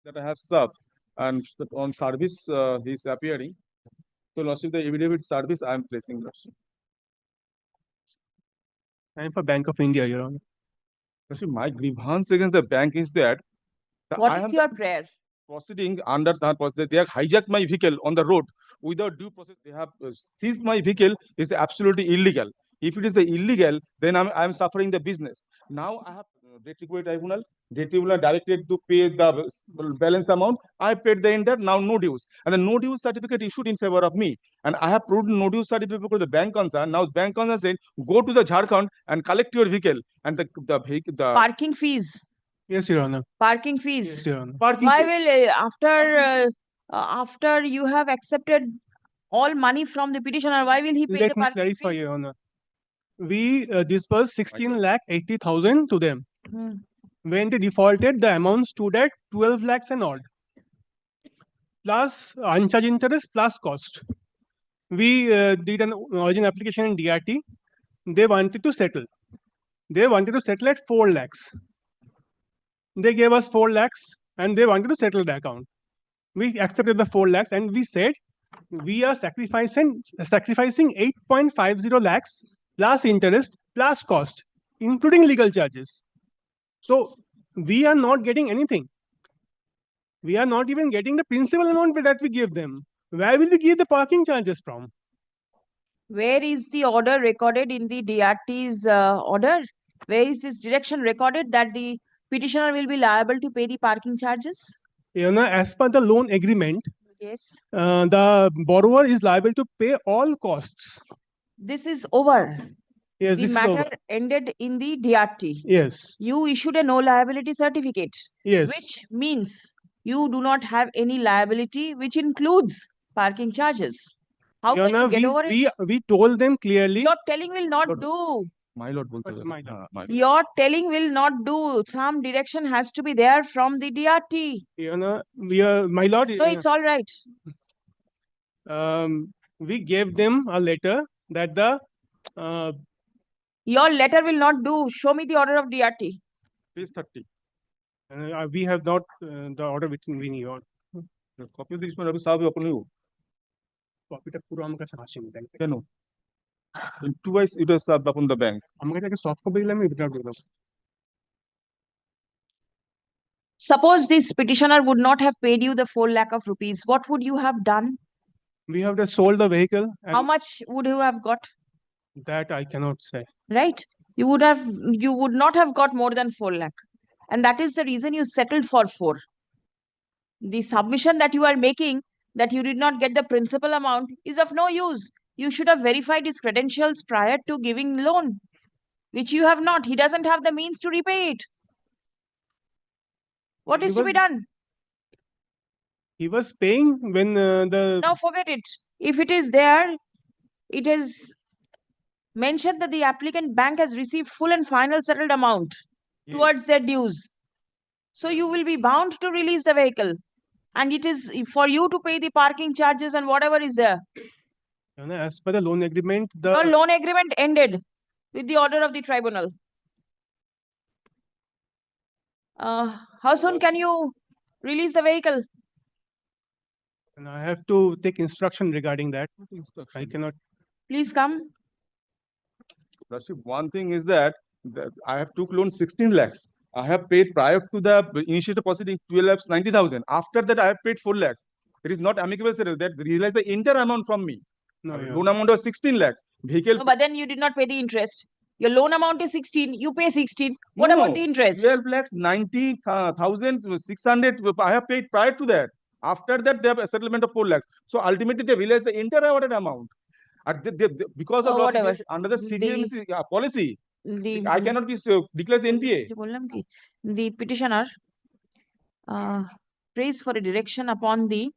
that I have served, and on service he is appearing. So, Lordship, the affidavit service I am placing, Lordship. I'm for Bank of India, Your Honor. Lordship, my grievance against the bank is that What I is am your prayer? proceeding under that they have hijacked my vehicle on the road without due process. They have seized my vehicle is absolutely illegal. If it is the illegal, then I'm suffering the business. Now I have debt tribunal directed to pay the balance amount. I paid the entire, now no dues, and the no dues certificate issued in favor of me, and I have proved no dues certificate to the bank concern. Now bank concern said go to the Jharkhand and collect your vehicle, and the Parking fees. Yes, Your Honor. Parking fees. Yes, Your Honor. parking Why fee. will after you have accepted all money from the petitioner, why will he pay the Let me parking clarify, fees? Your Honor. We disbursed 16,80,000 to them. When they defaulted, the amount stood at 12 lakhs and odd, plus uncharged interest plus cost. We did an urgent application in DRT. They wanted to settle. They wanted to settle at 4 lakhs. They gave us 4 lakhs and they wanted to settle the account. We accepted the 4 lakhs and we said we are sacrificing 8.50 lakhs plus interest plus cost, including legal charges. So we are not getting anything. We are not even getting the principal amount that we give them. Where will we give the parking charges from? Where is the order recorded in the DRT's order? Where is this direction recorded that the petitioner will be liable to pay the parking charges? You know, as per the loan agreement, Yes. the borrower is liable to pay all costs. This is over. Yes, The this is matter over. ended in the DRT. Yes. You issued a no liability certificate, Yes. which means you do not have any liability, which includes parking charges. How Your can you Honor, get over it? we told them clearly. Your telling will not Lord, do. My lord, bolte What's hobe. my lord? My lord. Your telling will not do. Some direction has to be there from the DRT. Your Honor, my lord. So it's all right. We gave them a letter that the Your letter will not do. Show me the order of DRT. Page 30. we have not the order which we need. The copy of the judgment have served upon you. কপিটা পুরো আমার কাছে আসেনি bank থেকে। কেন? In twice it was served upon the bank. আমাকে একটা soft copy দিলে আমি রিটার্ন করে দেবো। Suppose this petitioner would not have paid you the 4 lakh of rupees. What would you have done? We have just sold the vehicle. And How much would you have got? that I cannot say. Right? You would not have got more than 4 lakh. And that is the reason you settled for 4. The submission that you are making that you did not get the principal amount is of no use. You should have verified his credentials prior to giving loan, which you have not. He doesn't have the means to repay it. What is to be done? He was paying when Now forget it. If it is there, it is mentioned that the applicant bank has received full and final settled amount towards their dues. So you will be bound to release the vehicle. And it is for you to pay the parking charges and whatever is there. as per the loan agreement, Your loan agreement ended with the order of the tribunal. How soon can you release the vehicle? and I have to take instruction regarding that. I cannot. Please come. Rashid, one thing is that I have took loan 16 lakhs. I have paid prior to the initial proceeding 12 lakhs 90,000. After that, I have paid 4 lakhs. It is not amicable settle. That realize the entire amount from me. No, Loan amount was 16 lakhs. Vehicle. No, but then you did not pay the interest. Your loan amount is 16. You pay 16. What about the interest? 12 lakhs 90,600. I have paid prior to that. After that, they have a settlement of 4 lakhs. So ultimately, they realize the entire awarded amount. Because of whatever. Under the CGMC policy, I cannot be declared NPA. The petitioner prays for a direction upon the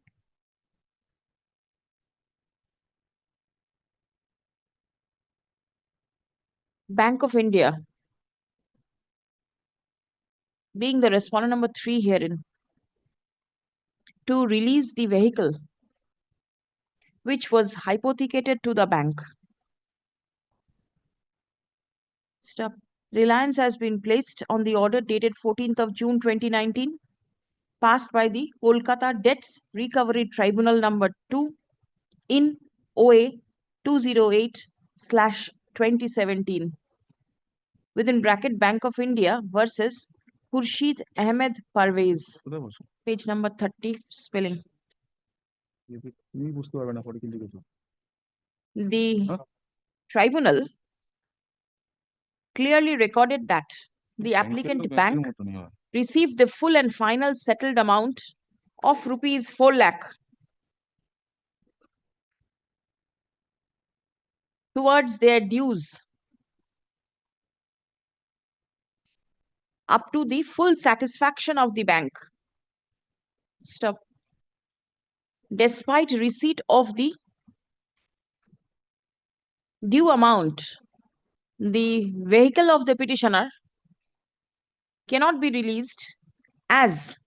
Bank of India, being the respondent number 3 herein, to release the vehicle which was hypothecated to the bank. Stop. Reliance has been placed on the order dated 14th of June 2019 passed by the Kolkata Debts Recovery Tribunal number 2 in OA 208/2017 within bracket Bank of India versus Khurshid Ahmed Parvez. Page number 30, spelling. The tribunal clearly recorded that the applicant bank received the full and final settled amount of rupees 4 lakh towards their dues up to the full satisfaction of the bank. Stop. Despite receipt of the due amount, the vehicle of the petitioner cannot be released as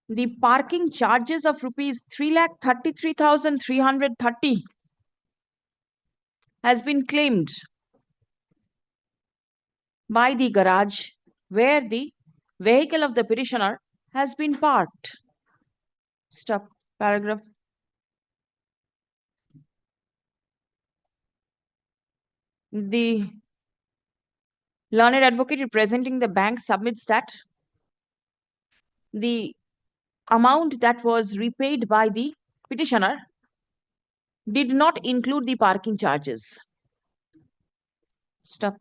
the parking charges of rupees 3,33,330 has been claimed by the garage where the vehicle of the petitioner has been parked. Stop. Paragraph. The learned advocate representing the bank submits that the amount that was repaid by the petitioner did not include the parking charges. Stop.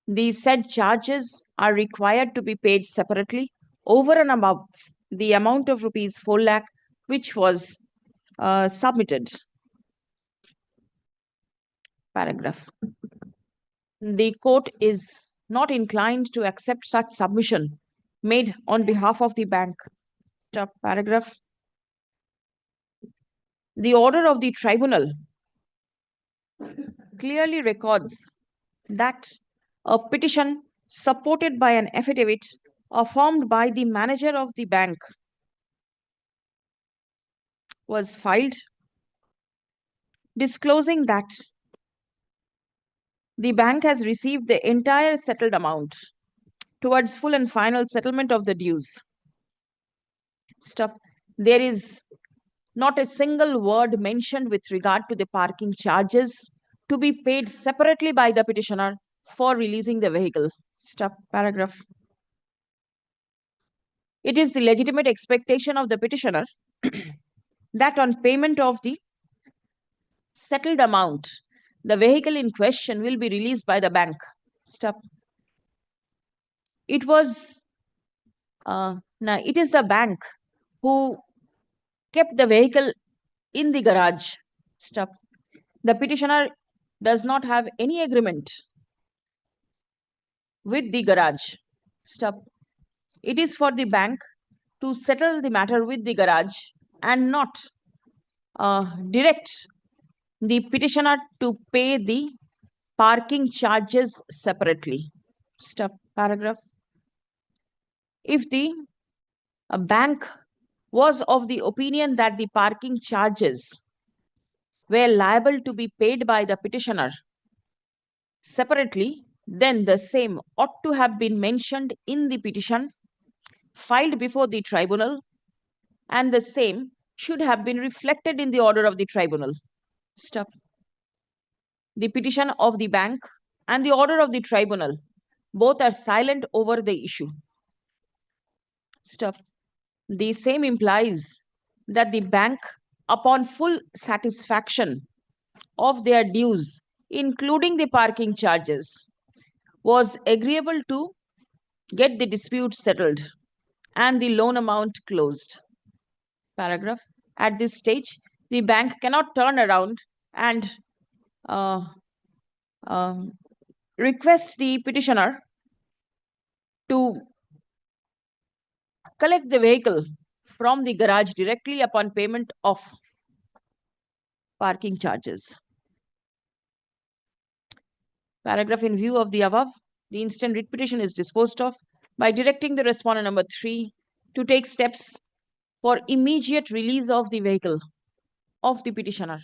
The said charges are required to be paid separately over and above the amount of rupees 4 lakh which was submitted. Paragraph. The court is not inclined to accept such submission made on behalf of the bank. Stop. Paragraph. The order of the tribunal clearly records that a petition supported by an affidavit affirmed by the manager of the bank was filed disclosing that the bank has received the entire settled amount towards full and final settlement of the dues. Stop. There is not a single word mentioned with regard to the parking charges to be paid separately by the petitioner for releasing the vehicle. Stop. Paragraph. It is the legitimate expectation of the petitioner that on payment of the settled amount, the vehicle in question will be released by the bank. Stop. It is the bank who kept the vehicle in the garage. Stop. The petitioner does not have any agreement with the garage. Stop. It is for the bank to settle the matter with the garage and not direct the petitioner to pay the parking charges separately. Stop. Paragraph. If the bank was of the opinion that the parking charges were liable to be paid by the petitioner separately, then the same ought to have been mentioned in the petition filed before the tribunal, and the same should have been reflected in the order of the tribunal. Stop. The petition of the bank and the order of the tribunal both are silent over the issue. Stop. The same implies that the bank, upon full satisfaction of their dues, including the parking charges, was agreeable to get the dispute settled and the loan amount closed. Paragraph. At this stage, the bank cannot turn around and request the petitioner to collect the vehicle from the garage directly upon payment of parking charges. Paragraph. In view of the above, the instant writ petition is disposed of by directing the respondent number 3 to take steps for immediate release of the vehicle of the petitioner.